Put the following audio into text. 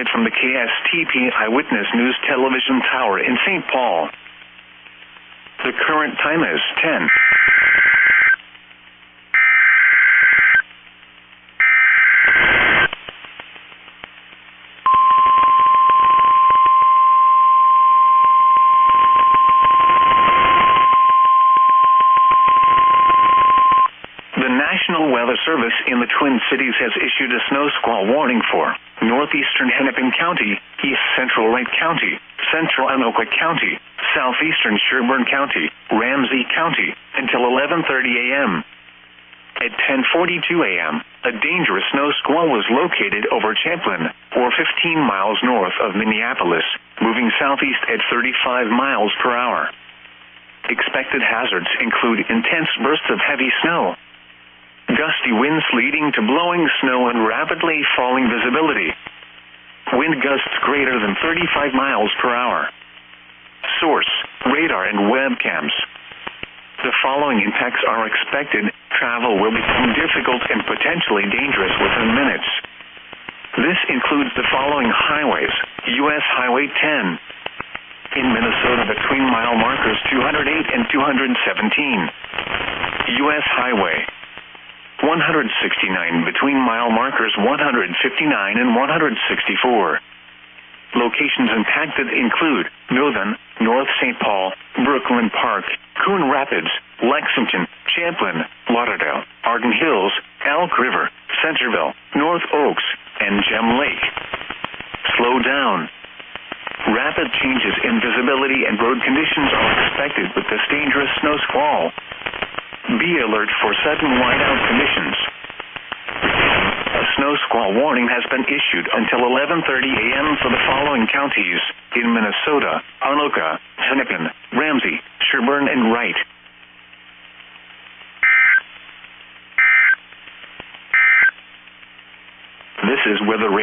live from the KSTP Eyewitness News television tower in St. Paul. The current time is 10. The National Weather Service in the Twin Cities has issued a snow squall warning for northeastern Hennepin County, east central Wright County, central Anoka County, southeastern Sherburne County, Ramsey County, until 11:30 a.m. At 10:42 a.m., a dangerous snow squall was located over Champlin, or 15 miles north of Minneapolis, moving southeast at 35 miles per hour. Expected hazards include intense bursts of heavy snow, gusty winds leading to blowing snow and rapidly falling visibility. Wind gusts greater than 35 miles per hour. Source: radar and webcams. The following impacts are expected. Travel will become difficult and potentially dangerous within minutes. This includes the following highways: U.S. Highway 10 in Minnesota between mile markers 208 and 217. U.S. Highway 169 between mile markers 159 and 164. Locations impacted include Milton, North St. Paul, Brooklyn Park, Coon Rapids, Lexington, Champlin, Lauderdale, Arden Hills, Elk River, Centerville, North Oaks, and Gem Lake. Slow down. Rapid changes in visibility and road conditions are expected with this dangerous snow squall. Be alert for sudden whiteout conditions. A snow squall warning has been issued until 11:30 a.m. for the following counties in Minnesota: Anoka, Hennepin, Ramsey, Sherburne, and Wright. This is Weather Radio.